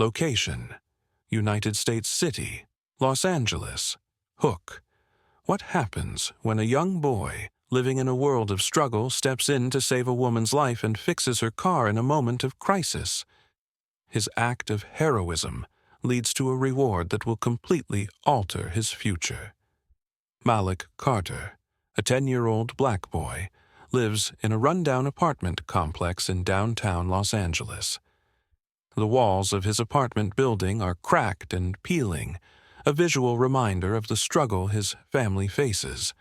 Location: United States City, Los Angeles. Hook: what happens when a young boy living in a world of struggle steps in to save a woman's life and fixes her car in a moment of crisis? His act of heroism leads to a reward that will completely alter his future. Malik Carter, a 10-year-old black boy, lives in a rundown apartment complex in downtown Los Angeles. The walls of his apartment building are cracked and peeling, a visual reminder of the struggle his family faces.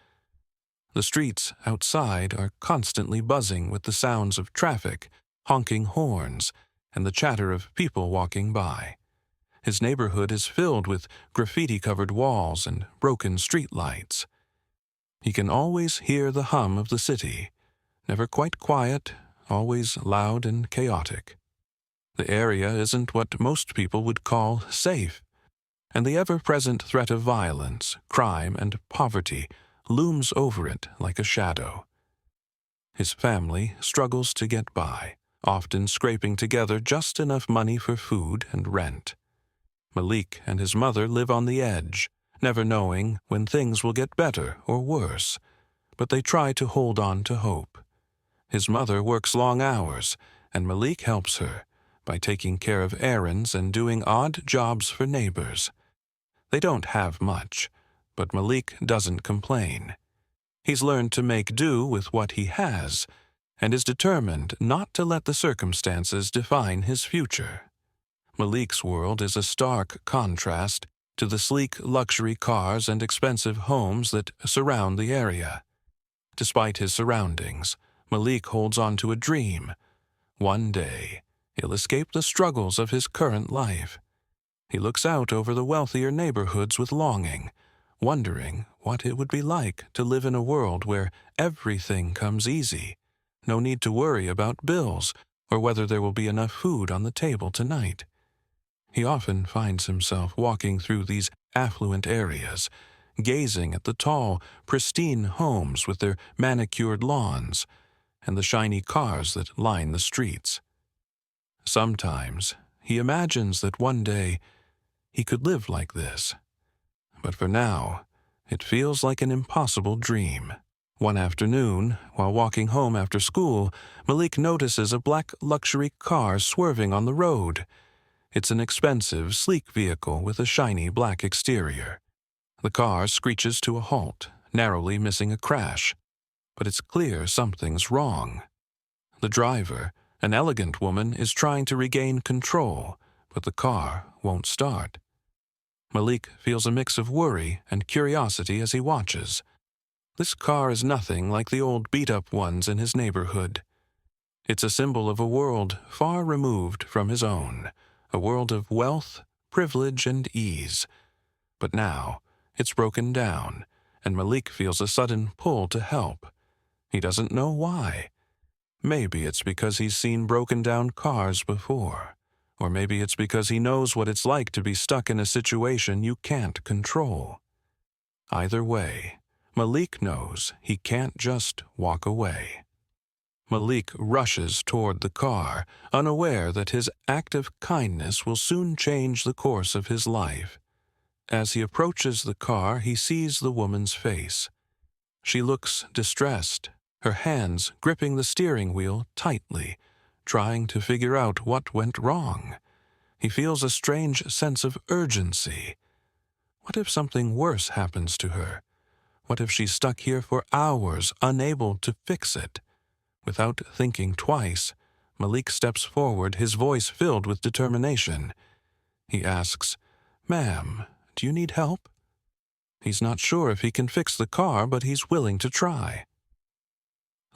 The streets outside are constantly buzzing with the sounds of traffic, honking horns, and the chatter of people walking by. His neighborhood is filled with graffiti-covered walls and broken streetlights. He can always hear the hum of the city, never quite quiet, always loud and chaotic. The area isn't what most people would call safe, and the ever-present threat of violence, crime, and poverty looms over it like a shadow. His family struggles to get by, often scraping together just enough money for food and rent. Malik and his mother live on the edge, never knowing when things will get better or worse, but they try to hold on to hope. His mother works long hours, and Malik helps her by taking care of errands and doing odd jobs for neighbors. They don't have much, but Malik doesn't complain. He's learned to make do with what he has, and is determined not to let the circumstances define his future. Malik's world is a stark contrast to the sleek luxury cars and expensive homes that surround the area. Despite his surroundings, Malik holds on to a dream. One day, he'll escape the struggles of his current life. He looks out over the wealthier neighborhoods with longing, wondering what it would be like to live in a world where everything comes easy. No need to worry about bills or whether there will be enough food on the table tonight. He often finds himself walking through these affluent areas, gazing at the tall, pristine homes with their manicured lawns and the shiny cars that line the streets. Sometimes he imagines that one day he could live like this. But for now, it feels like an impossible dream. One afternoon, while walking home after school, Malik notices a black luxury car swerving on the road. It's an expensive, sleek vehicle with a shiny black exterior. The car screeches to a halt, narrowly missing a crash. But it's clear something's wrong. The driver, an elegant woman, is trying to regain control, but the car won't start. Malik feels a mix of worry and curiosity as he watches. This car is nothing like the old beat-up ones in his neighborhood. It's a symbol of a world far removed from his own, a world of wealth, privilege, and ease. But now, it's broken down, and Malik feels a sudden pull to help. He doesn't know why. Maybe it's because he's seen broken-down cars before. Or maybe it's because he knows what it's like to be stuck in a situation you can't control. Either way, Malik knows he can't just walk away. Malik rushes toward the car, unaware that his act of kindness will soon change the course of his life. As he approaches the car, he sees the woman's face. She looks distressed, her hands gripping the steering wheel tightly, trying to figure out what went wrong. He feels a strange sense of urgency. What if something worse happens to her? What if she's stuck here for hours, unable to fix it? Without thinking twice, Malik steps forward, his voice filled with determination. He asks, "Ma'am, do you need help?" He's not sure if he can fix the car, but he's willing to try.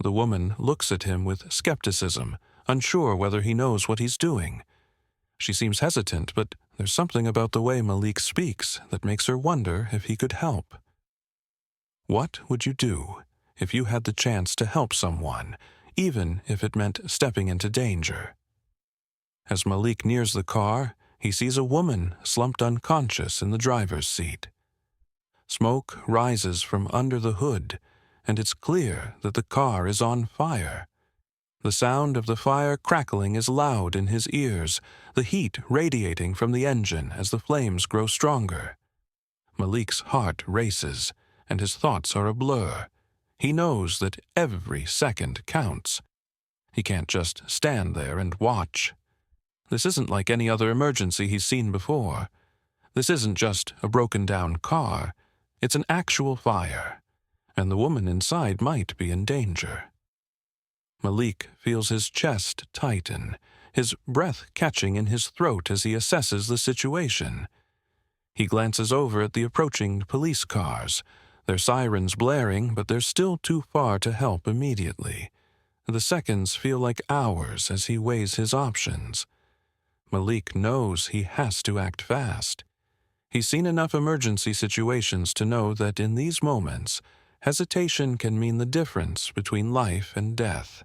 The woman looks at him with skepticism, unsure whether he knows what he's doing. She seems hesitant, but there's something about the way Malik speaks that makes her wonder if he could help. What would you do if you had the chance to help someone, even if it meant stepping into danger? As Malik nears the car, he sees a woman slumped unconscious in the driver's seat. Smoke rises from under the hood, and it's clear that the car is on fire. The sound of the fire crackling is loud in his ears, the heat radiating from the engine as the flames grow stronger. Malik's heart races, and his thoughts are a blur. He knows that every second counts. He can't just stand there and watch. This isn't like any other emergency he's seen before. This isn't just a broken-down car. It's an actual fire, and the woman inside might be in danger. Malik feels his chest tighten, his breath catching in his throat as he assesses the situation. He glances over at the approaching police cars, their sirens blaring, but they're still too far to help immediately. The seconds feel like hours as he weighs his options. Malik knows he has to act fast. He's seen enough emergency situations to know that in these moments, hesitation can mean the difference between life and death.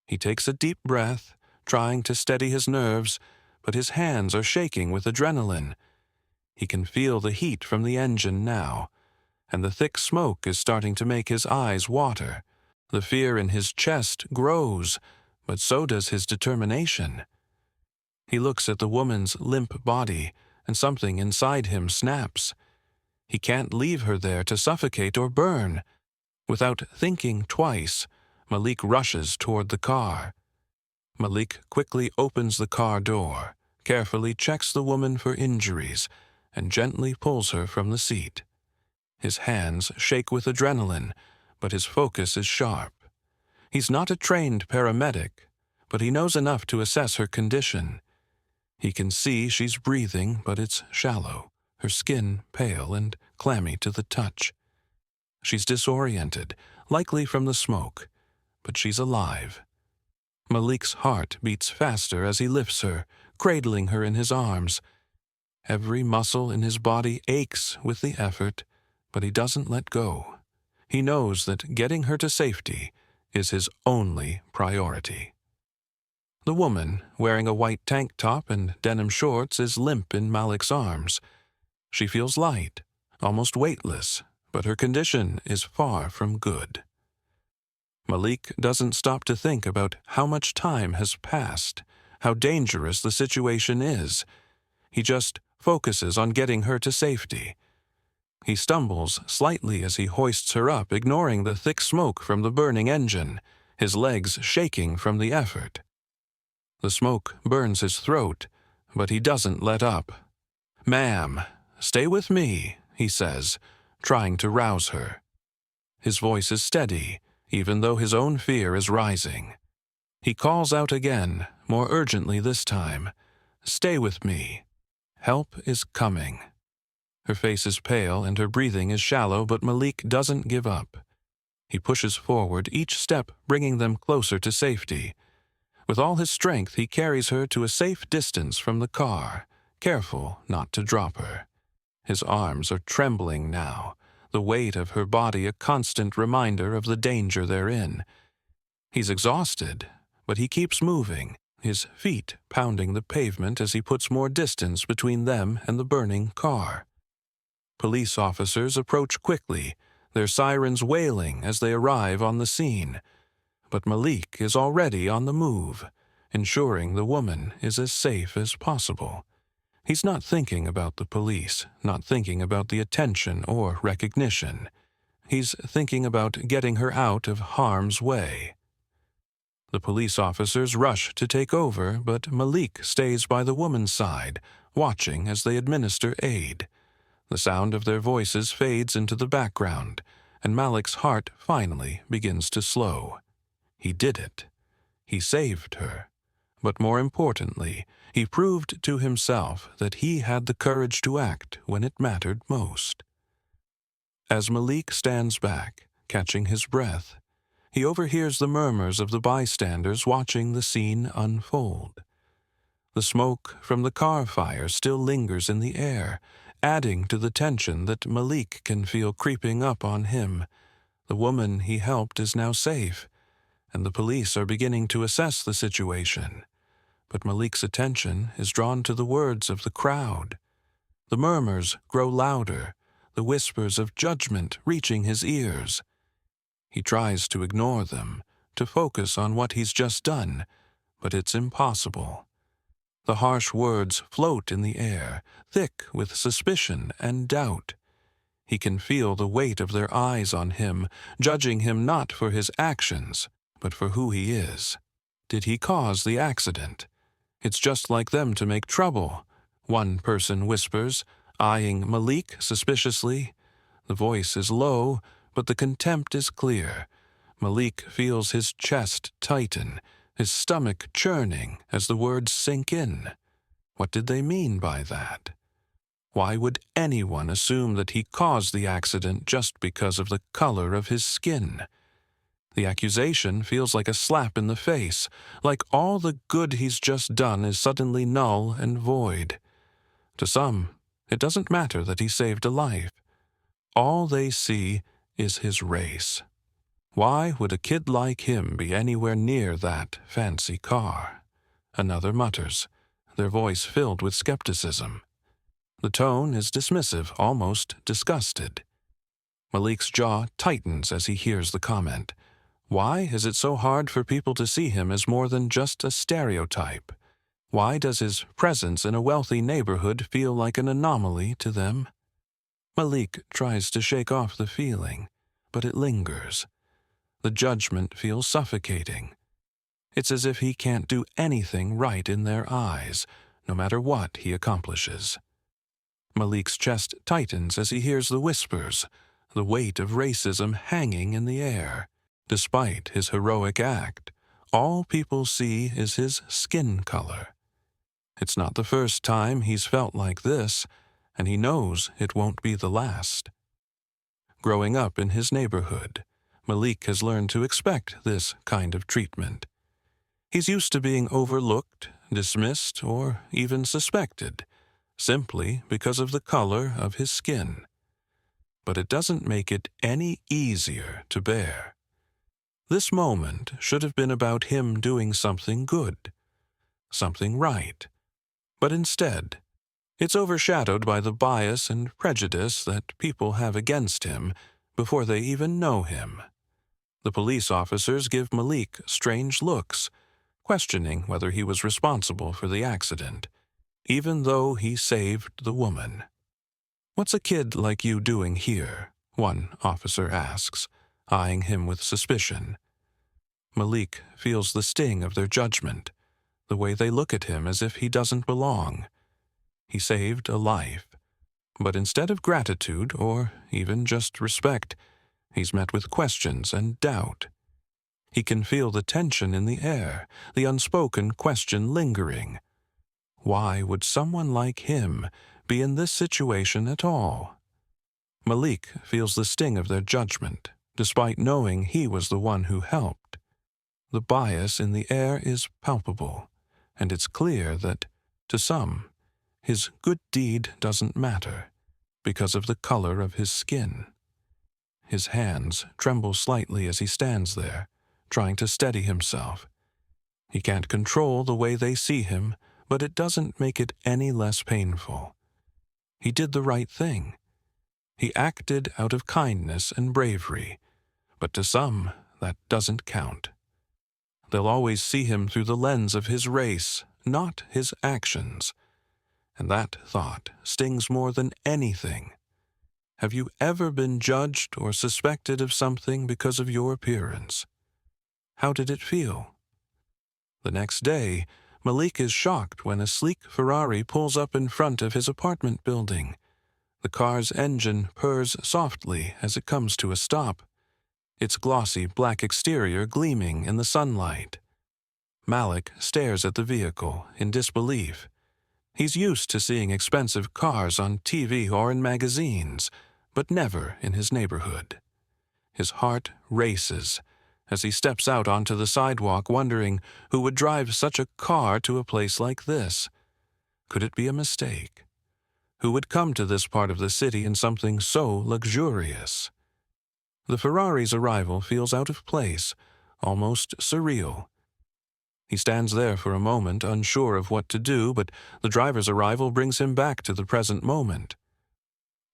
He takes a deep breath, trying to steady his nerves, but his hands are shaking with adrenaline. He can feel the heat from the engine now, and the thick smoke is starting to make his eyes water. The fear in his chest grows, but so does his determination. He looks at the woman's limp body, and something inside him snaps. He can't leave her there to suffocate or burn. Without thinking twice, Malik rushes toward the car. Malik quickly opens the car door, carefully checks the woman for injuries, and gently pulls her from the seat. His hands shake with adrenaline, but his focus is sharp. He's not a trained paramedic, but he knows enough to assess her condition. He can see she's breathing, but it's shallow, her skin pale and clammy to the touch. She's disoriented, likely from the smoke, but she's alive. Malik's heart beats faster as he lifts her, cradling her in his arms. Every muscle in his body aches with the effort, but he doesn't let go. He knows that getting her to safety is his only priority. The woman, wearing a white tank top and denim shorts, is limp in Malik's arms. She feels light, almost weightless, but her condition is far from good. Malik doesn't stop to think about how much time has passed, how dangerous the situation is. He just focuses on getting her to safety. He stumbles slightly as he hoists her up, ignoring the thick smoke from the burning engine, his legs shaking from the effort. The smoke burns his throat, but he doesn't let up. "Ma'am, stay with me," he says, trying to rouse her. His voice is steady, even though his own fear is rising. He calls out again, more urgently this time, "Stay with me. Help is coming." Her face is pale and her breathing is shallow, but Malik doesn't give up. He pushes forward, each step bringing them closer to safety. With all his strength, he carries her to a safe distance from the car, careful not to drop her. His arms are trembling now, the weight of her body a constant reminder of the danger they're in. He's exhausted, but he keeps moving, his feet pounding the pavement as he puts more distance between them and the burning car. Police officers approach quickly, their sirens wailing as they arrive on the scene. But Malik is already on the move, ensuring the woman is as safe as possible. He's not thinking about the police, not thinking about the attention or recognition. He's thinking about getting her out of harm's way. The police officers rush to take over, but Malik stays by the woman's side, watching as they administer aid. The sound of their voices fades into the background, and Malik's heart finally begins to slow. He did it. He saved her. But more importantly, he proved to himself that he had the courage to act when it mattered most. As Malik stands back, catching his breath, he overhears the murmurs of the bystanders watching the scene unfold. The smoke from the car fire still lingers in the air, adding to the tension that Malik can feel creeping up on him. The woman he helped is now safe, and the police are beginning to assess the situation. But Malik's attention is drawn to the words of the crowd. The murmurs grow louder, the whispers of judgment reaching his ears. He tries to ignore them, to focus on what he's just done, but it's impossible. The harsh words float in the air, thick with suspicion and doubt. He can feel the weight of their eyes on him, judging him not for his actions, but for who he is. Did he cause the accident? It's just like them to make trouble, one person whispers, eyeing Malik suspiciously. The voice is low, but the contempt is clear. Malik feels his chest tighten, his stomach churning as the words sink in. What did they mean by that? Why would anyone assume that he caused the accident just because of the color of his skin? The accusation feels like a slap in the face, like all the good he's just done is suddenly null and void. To some, it doesn't matter that he saved a life. All they see is his race. Why would a kid like him be anywhere near that fancy car? Another mutters, their voice filled with skepticism. The tone is dismissive, almost disgusted. Malik's jaw tightens as he hears the comment. Why is it so hard for people to see him as more than just a stereotype? Why does his presence in a wealthy neighborhood feel like an anomaly to them? Malik tries to shake off the feeling, but it lingers. The judgment feels suffocating. It's as if he can't do anything right in their eyes, no matter what he accomplishes. Malik's chest tightens as he hears the whispers, the weight of racism hanging in the air. Despite his heroic act, all people see is his skin color. It's not the first time he's felt like this, and he knows it won't be the last. Growing up in his neighborhood, Malik has learned to expect this kind of treatment. He's used to being overlooked, dismissed, or even suspected, simply because of the color of his skin. But it doesn't make it any easier to bear. This moment should have been about him doing something good, something right. But instead, it's overshadowed by the bias and prejudice that people have against him before they even know him. The police officers give Malik strange looks, questioning whether he was responsible for the accident, even though he saved the woman. "What's a kid like you doing here?" one officer asks, eyeing him with suspicion. Malik feels the sting of their judgment, the way they look at him as if he doesn't belong. He saved a life, but instead of gratitude or even just respect, he's met with questions and doubt. He can feel the tension in the air, the unspoken question lingering. Why would someone like him be in this situation at all? Malik feels the sting of their judgment, despite knowing he was the one who helped. The bias in the air is palpable, and it's clear that, to some, his good deed doesn't matter because of the color of his skin. His hands tremble slightly as he stands there, trying to steady himself. He can't control the way they see him, but it doesn't make it any less painful. He did the right thing. He acted out of kindness and bravery, but to some, that doesn't count. They'll always see him through the lens of his race, not his actions. And that thought stings more than anything. Have you ever been judged or suspected of something because of your appearance? How did it feel? The next day, Malik is shocked when a sleek Ferrari pulls up in front of his apartment building. The car's engine purrs softly as it comes to a stop, its glossy black exterior gleaming in the sunlight. Malik stares at the vehicle in disbelief. He's used to seeing expensive cars on TV or in magazines, but never in his neighborhood. His heart races as he steps out onto the sidewalk, wondering who would drive such a car to a place like this. Could it be a mistake? Who would come to this part of the city in something so luxurious? The Ferrari's arrival feels out of place, almost surreal. He stands there for a moment, unsure of what to do, but the driver's arrival brings him back to the present moment.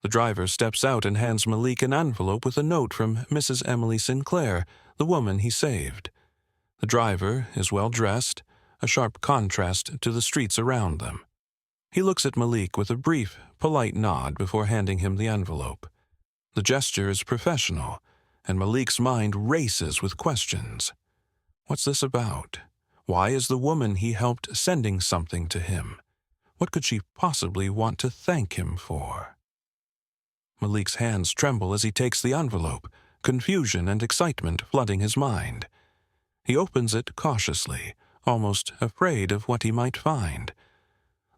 The driver steps out and hands Malik an envelope with a note from Mrs. Emily Sinclair, the woman he saved. The driver is well dressed, a sharp contrast to the streets around them. He looks at Malik with a brief, polite nod before handing him the envelope. The gesture is professional, and Malik's mind races with questions. What's this about? Why is the woman he helped sending something to him? What could she possibly want to thank him for? Malik's hands tremble as he takes the envelope, confusion and excitement flooding his mind. He opens it cautiously, almost afraid of what he might find.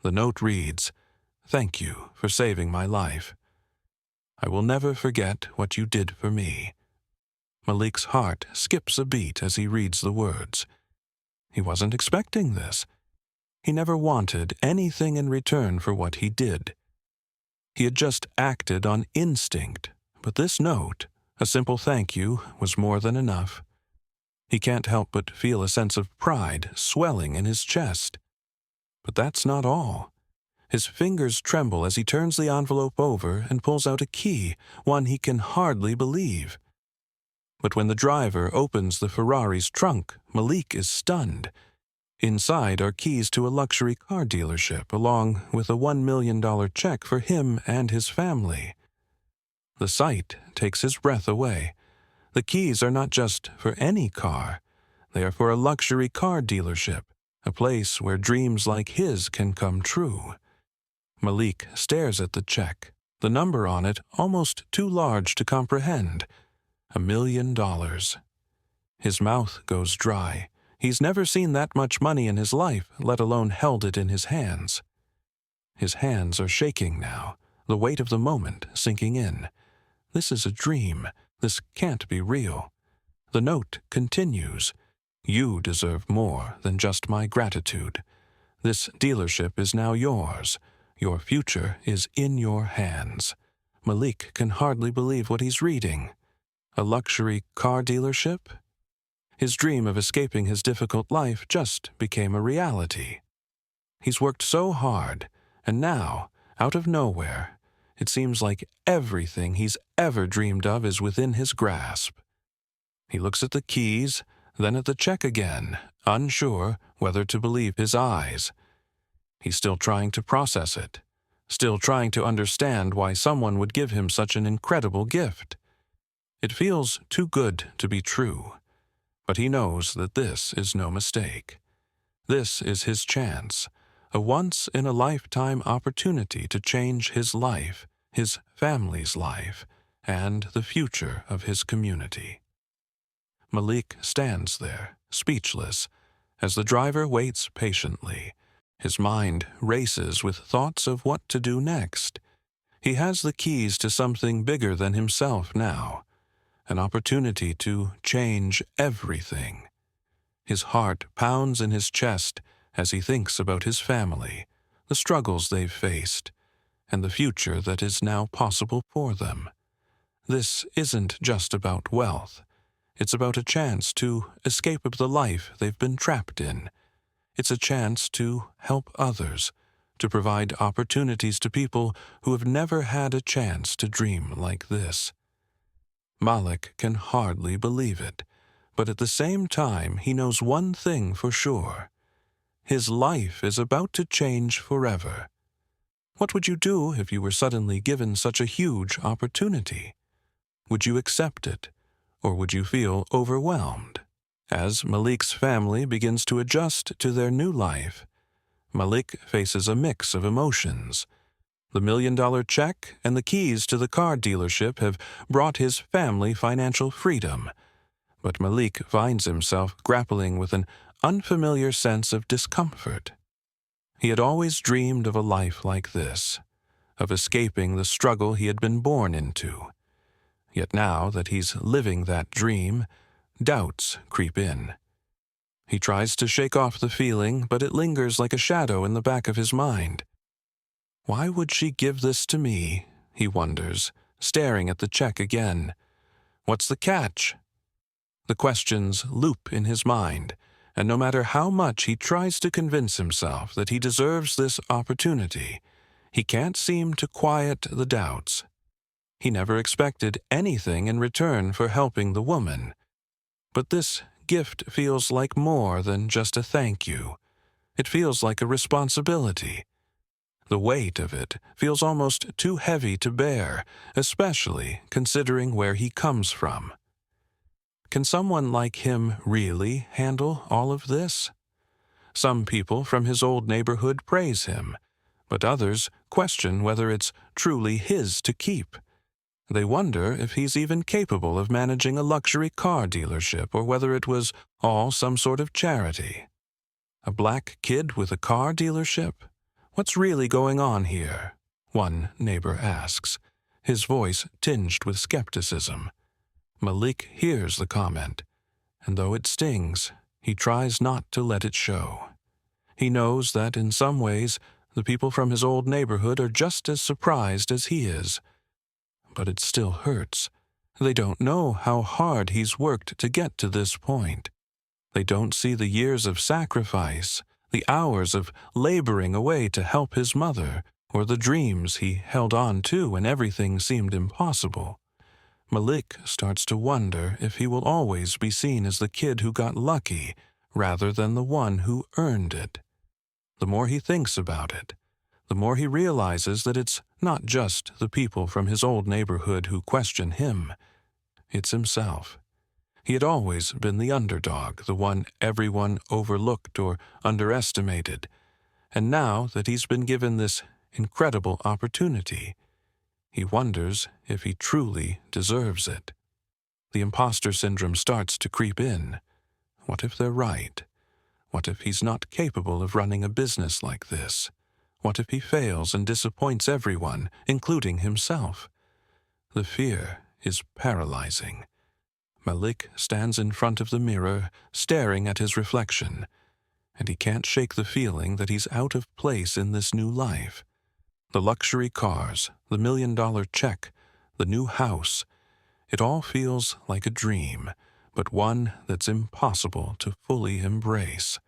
The note reads, "Thank you for saving my life. I will never forget what you did for me." Malik's heart skips a beat as he reads the words. He wasn't expecting this. He never wanted anything in return for what he did. He had just acted on instinct, but this note, a simple thank you, was more than enough. He can't help but feel a sense of pride swelling in his chest. But that's not all. His fingers tremble as he turns the envelope over and pulls out a key, one he can hardly believe. But when the driver opens the Ferrari's trunk, Malik is stunned. Inside are keys to a luxury car dealership, along with a $1 million check for him and his family. The sight takes his breath away. The keys are not just for any car. They are for a luxury car dealership, a place where dreams like his can come true. Malik stares at the check, the number on it almost too large to comprehend. $1 million. His mouth goes dry. He's never seen that much money in his life, let alone held it in his hands. His hands are shaking now, the weight of the moment sinking in. This is a dream. This can't be real. The note continues. You deserve more than just my gratitude. This dealership is now yours. Your future is in your hands. Malik can hardly believe what he's reading. A luxury car dealership? His dream of escaping his difficult life just became a reality. He's worked so hard, and now, out of nowhere, it seems like everything he's ever dreamed of is within his grasp. He looks at the keys, then at the check again, unsure whether to believe his eyes. He's still trying to process it, still trying to understand why someone would give him such an incredible gift. It feels too good to be true. But he knows that this is no mistake. This is his chance, a once-in-a-lifetime opportunity to change his life, his family's life, and the future of his community. Malik stands there, speechless, as the driver waits patiently. His mind races with thoughts of what to do next. He has the keys to something bigger than himself now. An opportunity to change everything. His heart pounds in his chest as he thinks about his family, the struggles they've faced, and the future that is now possible for them. This isn't just about wealth. It's about a chance to escape the life they've been trapped in. It's a chance to help others, to provide opportunities to people who have never had a chance to dream like this. Malik can hardly believe it, but at the same time he knows one thing for sure. His life is about to change forever. What would you do if you were suddenly given such a huge opportunity? Would you accept it, or would you feel overwhelmed? As Malik's family begins to adjust to their new life, Malik faces a mix of emotions. The $1 million check and the keys to the car dealership have brought his family financial freedom, but Malik finds himself grappling with an unfamiliar sense of discomfort. He had always dreamed of a life like this, of escaping the struggle he had been born into. Yet now that he's living that dream, doubts creep in. He tries to shake off the feeling, but it lingers like a shadow in the back of his mind. Why would she give this to me? He wonders, staring at the check again. What's the catch? The questions loop in his mind, and no matter how much he tries to convince himself that he deserves this opportunity, he can't seem to quiet the doubts. He never expected anything in return for helping the woman. But this gift feels like more than just a thank you. It feels like a responsibility. The weight of it feels almost too heavy to bear, especially considering where he comes from. Can someone like him really handle all of this? Some people from his old neighborhood praise him, but others question whether it's truly his to keep. They wonder if he's even capable of managing a luxury car dealership or whether it was all some sort of charity. A black kid with a car dealership? What's really going on here? One neighbor asks, his voice tinged with skepticism. Malik hears the comment, and though it stings, he tries not to let it show. He knows that in some ways, the people from his old neighborhood are just as surprised as he is. But it still hurts. They don't know how hard he's worked to get to this point. They don't see the years of sacrifice, the hours of laboring away to help his mother, or the dreams he held on to when everything seemed impossible. Malik starts to wonder if he will always be seen as the kid who got lucky rather than the one who earned it. The more he thinks about it, the more he realizes that it's not just the people from his old neighborhood who question him. It's himself. He had always been the underdog, the one everyone overlooked or underestimated. And now that he's been given this incredible opportunity, he wonders if he truly deserves it. The imposter syndrome starts to creep in. What if they're right? What if he's not capable of running a business like this? What if he fails and disappoints everyone, including himself? The fear is paralyzing. Malik stands in front of the mirror, staring at his reflection, and he can't shake the feeling that he's out of place in this new life. The luxury cars, the $1 million check, the new house, it all feels like a dream, but one that's impossible to fully embrace.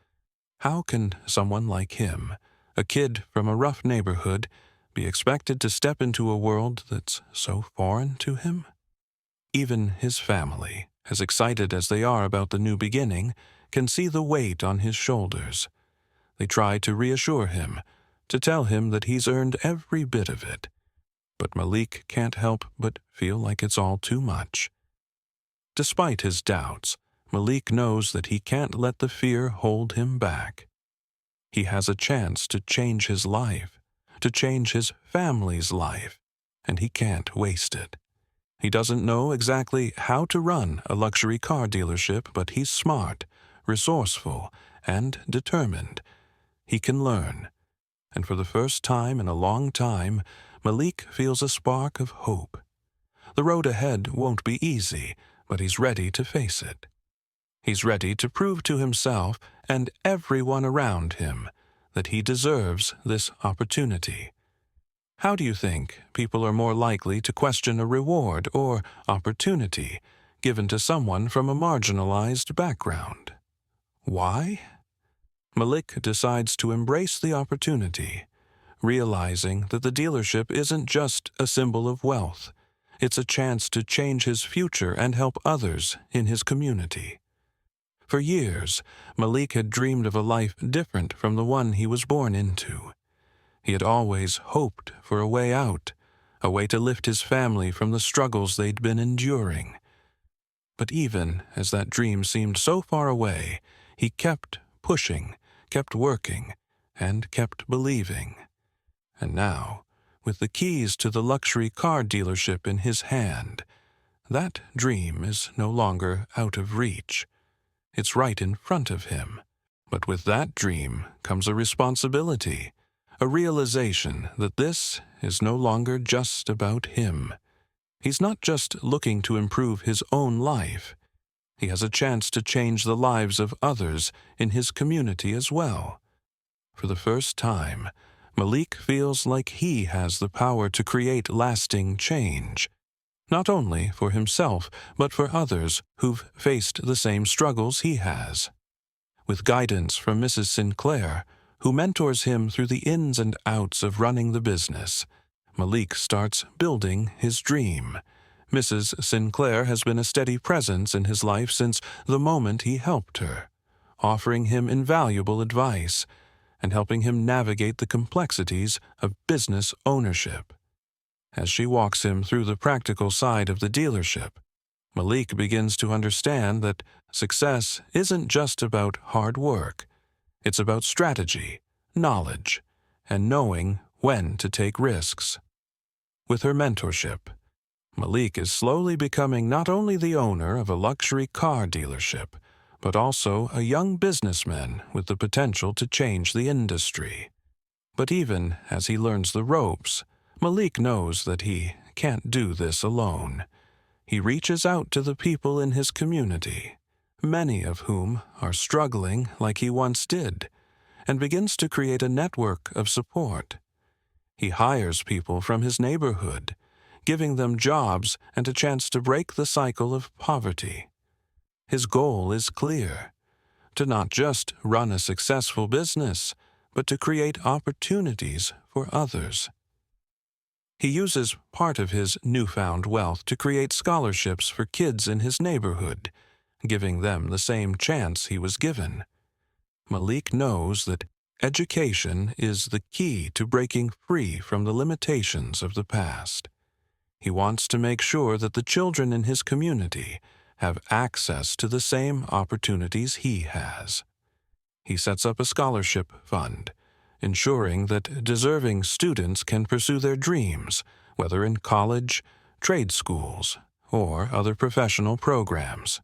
How can someone like him, a kid from a rough neighborhood, be expected to step into a world that's so foreign to him? Even his family, as excited as they are about the new beginning, can see the weight on his shoulders. They try to reassure him, to tell him that he's earned every bit of it. But Malik can't help but feel like it's all too much. Despite his doubts, Malik knows that he can't let the fear hold him back. He has a chance to change his life, to change his family's life, and he can't waste it. He doesn't know exactly how to run a luxury car dealership, but he's smart, resourceful, and determined. He can learn. And for the first time in a long time, Malik feels a spark of hope. The road ahead won't be easy, but he's ready to face it. He's ready to prove to himself and everyone around him that he deserves this opportunity. How do you think people are more likely to question a reward or opportunity given to someone from a marginalized background? Why? Malik decides to embrace the opportunity, realizing that the dealership isn't just a symbol of wealth. It's a chance to change his future and help others in his community. For years, Malik had dreamed of a life different from the one he was born into. He had always hoped for a way out, a way to lift his family from the struggles they'd been enduring. But even as that dream seemed so far away, he kept pushing, kept working, and kept believing. And now, with the keys to the luxury car dealership in his hand, that dream is no longer out of reach. It's right in front of him. But with that dream comes a responsibility, a realization that this is no longer just about him. He's not just looking to improve his own life. He has a chance to change the lives of others in his community as well. For the first time, Malik feels like he has the power to create lasting change, not only for himself, but for others who've faced the same struggles he has. With guidance from Mrs. Sinclair, who mentors him through the ins and outs of running the business, Malik starts building his dream, Mrs. Sinclair has been a steady presence in his life since the moment he helped her, offering him invaluable advice and helping him navigate the complexities of business ownership. As she walks him through the practical side of the dealership, Malik begins to understand that success isn't just about hard work. It's about strategy, knowledge, and knowing when to take risks. With her mentorship, Malik is slowly becoming not only the owner of a luxury car dealership, but also a young businessman with the potential to change the industry. But even as he learns the ropes, Malik knows that he can't do this alone. He reaches out to the people in his community, many of whom are struggling like he once did, and begins to create a network of support. He hires people from his neighborhood, giving them jobs and a chance to break the cycle of poverty. His goal is clear: to not just run a successful business, but to create opportunities for others. He uses part of his newfound wealth to create scholarships for kids in his neighborhood, giving them the same chance he was given. Malik knows that education is the key to breaking free from the limitations of the past. He wants to make sure that the children in his community have access to the same opportunities he has. He sets up a scholarship fund, ensuring that deserving students can pursue their dreams, whether in college, trade schools, or other professional programs.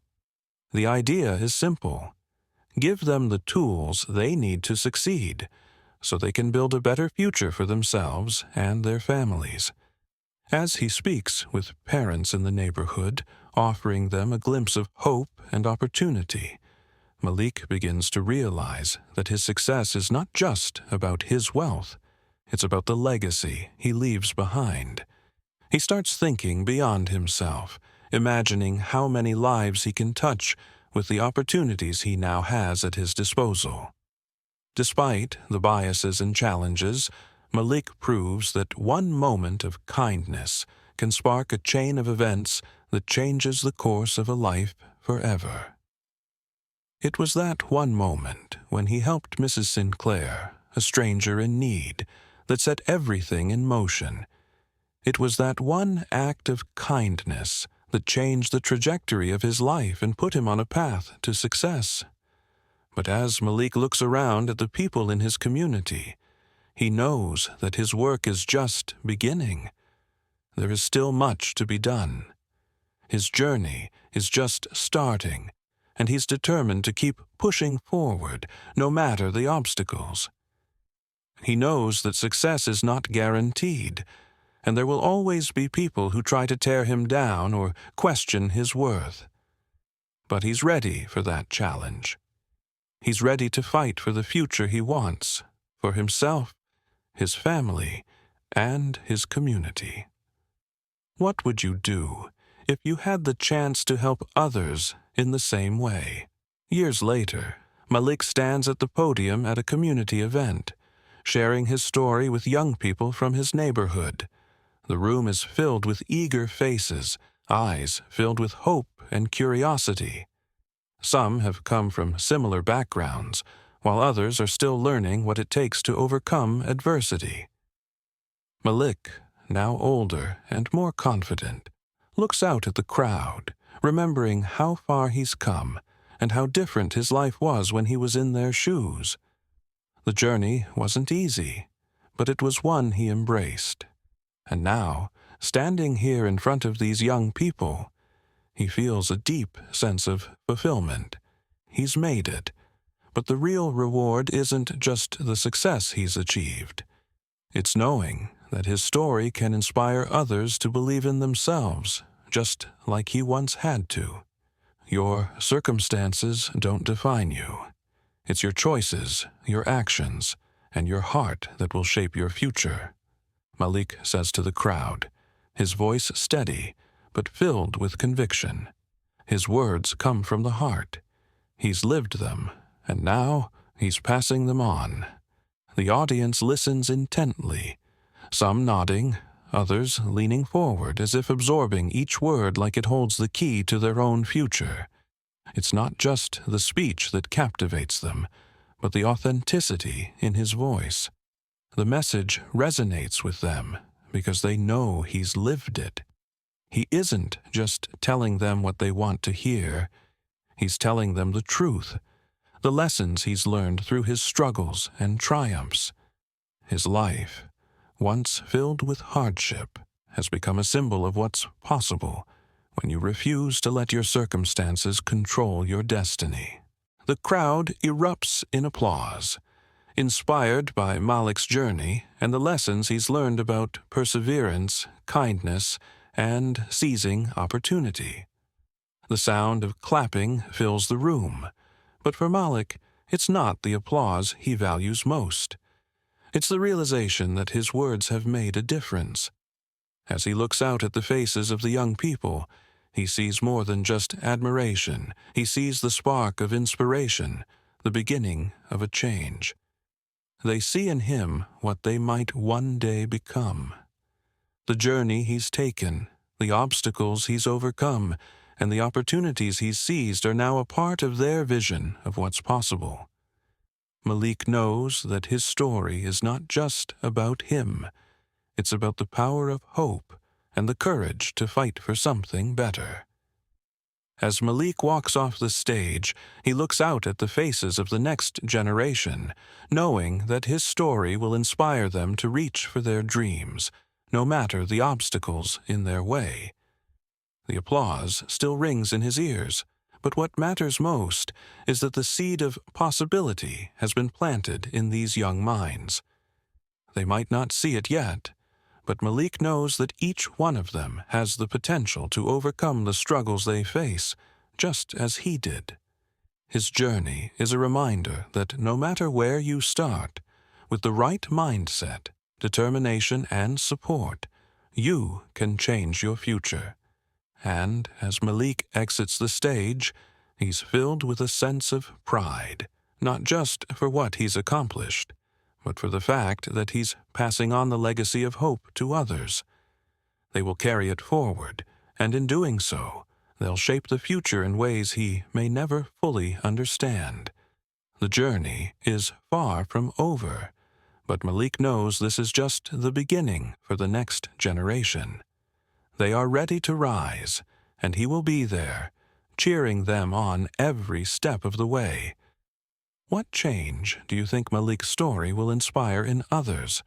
The idea is simple: give them the tools they need to succeed, so they can build a better future for themselves and their families. As he speaks with parents in the neighborhood, offering them a glimpse of hope and opportunity, Malik begins to realize that his success is not just about his wealth, it's about the legacy he leaves behind. He starts thinking beyond himself, imagining how many lives he can touch with the opportunities he now has at his disposal. Despite the biases and challenges, Malik proves that one moment of kindness can spark a chain of events that changes the course of a life forever. It was that one moment when he helped Mrs. Sinclair, a stranger in need, that set everything in motion. It was that one act of kindness that changed the trajectory of his life and put him on a path to success. But as Malik looks around at the people in his community, he knows that his work is just beginning. There is still much to be done. His journey is just starting, and he's determined to keep pushing forward, no matter the obstacles. He knows that success is not guaranteed, and there will always be people who try to tear him down or question his worth. But he's ready for that challenge. He's ready to fight for the future he wants, for himself, his family, and his community. What would you do if you had the chance to help others in the same way? Years later, Malik stands at the podium at a community event, sharing his story with young people from his neighborhood. The room is filled with eager faces, eyes filled with hope and curiosity. Some have come from similar backgrounds, while others are still learning what it takes to overcome adversity. Malik, now older and more confident, looks out at the crowd, remembering how far he's come and how different his life was when he was in their shoes. The journey wasn't easy, but it was one he embraced. And now, standing here in front of these young people, he feels a deep sense of fulfillment. He's made it. But the real reward isn't just the success he's achieved. It's knowing that his story can inspire others to believe in themselves, just like he once had to. Your circumstances don't define you. It's your choices, your actions, and your heart that will shape your future, Malik says to the crowd, his voice steady, but filled with conviction. His words come from the heart. He's lived them, and now he's passing them on. The audience listens intently, some nodding, others leaning forward as if absorbing each word like it holds the key to their own future. It's not just the speech that captivates them, but the authenticity in his voice. The message resonates with them because they know he's lived it. He isn't just telling them what they want to hear. He's telling them the truth, the lessons he's learned through his struggles and triumphs. His life, once filled with hardship, has become a symbol of what's possible when you refuse to let your circumstances control your destiny. The crowd erupts in applause, inspired by Malik's journey and the lessons he's learned about perseverance, kindness, and seizing opportunity. The sound of clapping fills the room, but for Malik, it's not the applause he values most. It's the realization that his words have made a difference. As he looks out at the faces of the young people, he sees more than just admiration. He sees the spark of inspiration, the beginning of a change. They see in him what they might one day become. The journey he's taken, the obstacles he's overcome, and the opportunities he's seized are now a part of their vision of what's possible. Malik knows that his story is not just about him. It's about the power of hope and the courage to fight for something better. As Malik walks off the stage, he looks out at the faces of the next generation, knowing that his story will inspire them to reach for their dreams, no matter the obstacles in their way. The applause still rings in his ears, but what matters most is that the seed of possibility has been planted in these young minds. They might not see it yet, but Malik knows that each one of them has the potential to overcome the struggles they face, just as he did. His journey is a reminder that no matter where you start, with the right mindset, determination, and support, you can change your future. And as Malik exits the stage, he's filled with a sense of pride, not just for what he's accomplished, but for the fact that he's passing on the legacy of hope to others. They will carry it forward, and in doing so, they'll shape the future in ways he may never fully understand. The journey is far from over, but Malik knows this is just the beginning for the next generation. They are ready to rise, and he will be there, cheering them on every step of the way. What change do you think Malik's story will inspire in others